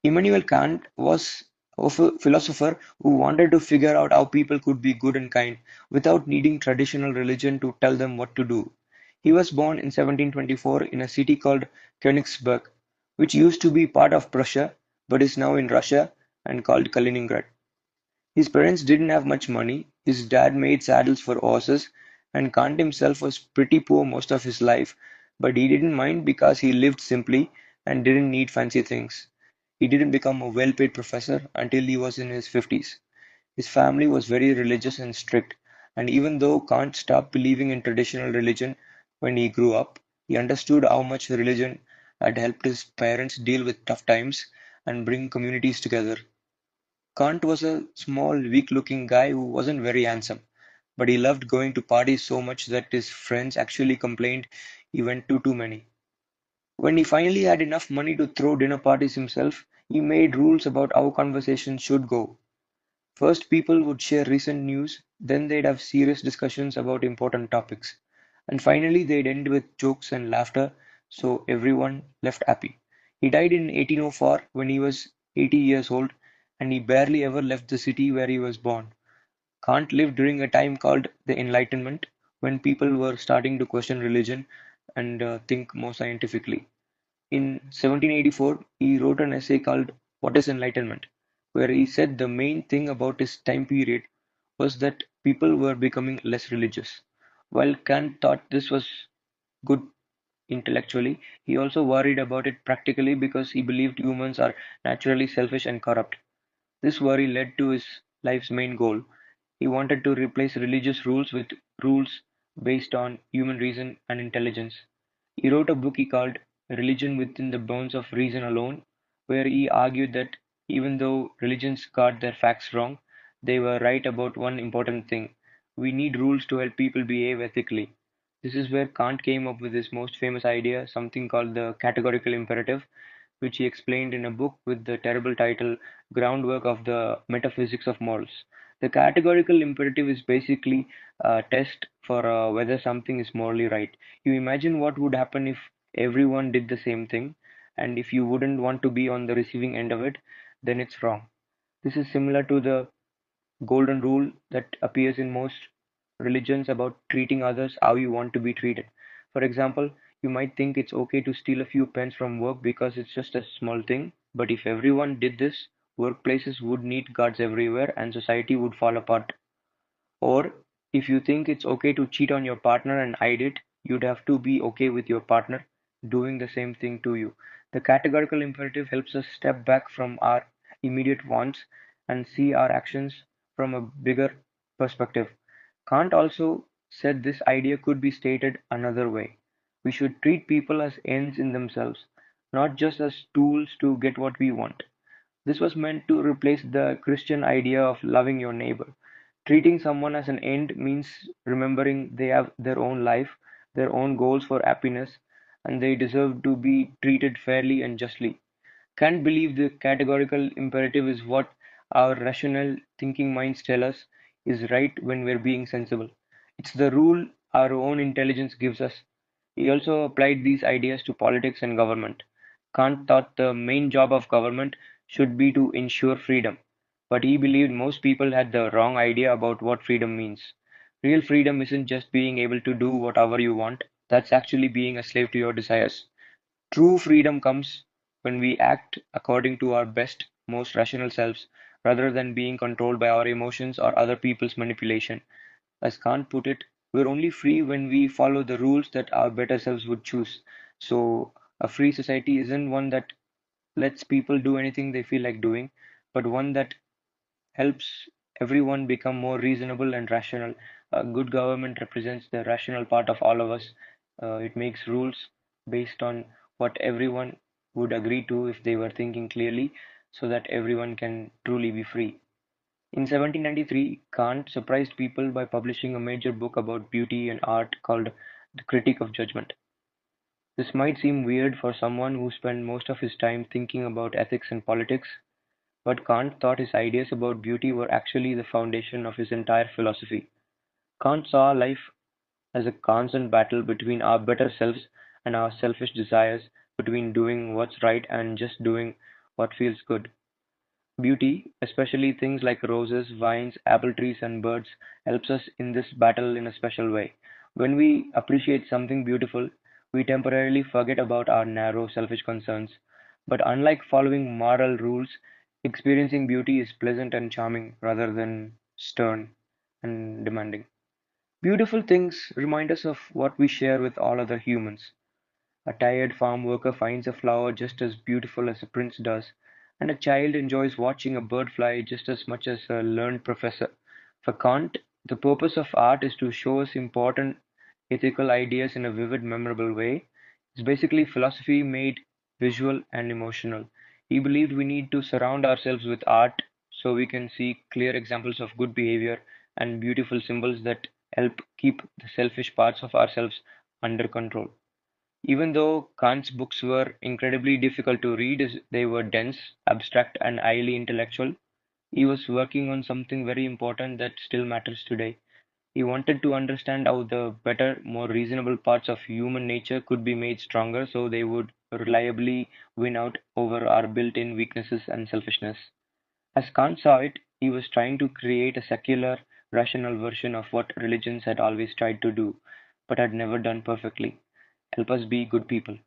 Immanuel Kant was a philosopher who wanted to figure out how people could be good and kind without needing traditional religion to tell them what to do. He was born in 1724 in a city called Königsberg, which used to be part of Prussia but is now in Russia and called Kaliningrad. His parents didn't have much money. His dad made saddles for horses, and Kant himself was pretty poor most of his life, but he didn't mind because he lived simply and didn't need fancy things. He didn't become a well-paid professor until he was in his 50s. His family was very religious and strict, and even though Kant stopped believing in traditional religion when he grew up, he understood how much religion had helped his parents deal with tough times and bring communities together. Kant was a small, weak-looking guy who wasn't very handsome, but he loved going to parties so much that his friends actually complained he went to too many. When he finally had enough money to throw dinner parties himself, he made rules about how conversations should go. First, people would share recent news, then they'd have serious discussions about important topics, and finally they'd end with jokes and laughter so everyone left happy. He died in 1804 when he was 80 years old, and he barely ever left the city where he was born. Kant lived during a time called the Enlightenment, when people were starting to question religion and think more scientifically. In 1784, he wrote an essay called What is Enlightenment, where he said the main thing about his time period was that people were becoming less religious. While Kant thought this was good intellectually, he also worried about it practically because he believed humans are naturally selfish and corrupt. This worry led to his life's main goal. He wanted to replace religious rules with rules based on human reason and intelligence. He wrote a book he called Religion Within the Bounds of Reason Alone, where he argued that even though religions got their facts wrong, they were right about one important thing: we need rules to help people behave ethically. This is where Kant came up with his most famous idea, something called the categorical imperative, which he explained in a book with the terrible title Groundwork of the Metaphysics of Morals. The categorical imperative is basically a test for whether something is morally right. You imagine what would happen if everyone did the same thing, and if you wouldn't want to be on the receiving end of it, then it's wrong. This is similar to the golden rule that appears in most religions about treating others how you want to be treated. For example, you might think it's okay to steal a few pence from work because it's just a small thing, but if everyone did this, workplaces would need guards everywhere and society would fall apart. Or if you think it's okay to cheat on your partner and hide it, you'd have to be okay with your partner doing the same thing to you. The categorical imperative helps us step back from our immediate wants and see our actions from a bigger perspective. Kant also said this idea could be stated another way. We should treat people as ends in themselves, not just as tools to get what we want. This was meant to replace the Christian idea of loving your neighbor. Treating someone as an end means remembering they have their own life, their own goals for happiness, and they deserve to be treated fairly and justly. Kant believed the categorical imperative is what our rational thinking minds tell us is right when we're being sensible. It's the rule our own intelligence gives us. He also applied these ideas to politics and government. Kant thought the main job of government should be to ensure freedom, but he believed most people had the wrong idea about what freedom means. Real freedom isn't just being able to do whatever you want, that's actually being a slave to your desires. True freedom comes when we act according to our best, most rational selves, rather than being controlled by our emotions or other people's manipulation. As Kant put it, we're only free when we follow the rules that our better selves would choose. So, a free society isn't one that lets people do anything they feel like doing, but one that helps everyone become more reasonable and rational. A good government represents the rational part of all of us. It makes rules based on what everyone would agree to if they were thinking clearly, so that everyone can truly be free. In 1793, Kant surprised people by publishing a major book about beauty and art called The Critique of Judgment. This might seem weird for someone who spent most of his time thinking about ethics and politics, but Kant thought his ideas about beauty were actually the foundation of his entire philosophy. Kant saw life as a constant battle between our better selves and our selfish desires, between doing what's right and just doing what feels good. Beauty, especially things like roses, vines, apple trees, and birds, helps us in this battle in a special way. When we appreciate something beautiful, we temporarily forget about our narrow, selfish concerns. But unlike following moral rules, experiencing beauty is pleasant and charming rather than stern and demanding. Beautiful things remind us of what we share with all other humans. A tired farm worker finds a flower just as beautiful as a prince does, and a child enjoys watching a bird fly just as much as a learned professor. For Kant, the purpose of art is to show us important ethical ideas in a vivid, memorable way. It's basically philosophy made visual and emotional. He believed we need to surround ourselves with art so we can see clear examples of good behavior and beautiful symbols that help keep the selfish parts of ourselves under control. Even though Kant's books were incredibly difficult to read, they were dense, abstract, and highly intellectual. He was working on something very important that still matters today. He wanted to understand how the better, more reasonable parts of human nature could be made stronger so they would reliably win out over our built-in weaknesses and selfishness. As Kant saw it, he was trying to create a secular, rational version of what religions had always tried to do, but had never done perfectly: help us be good people.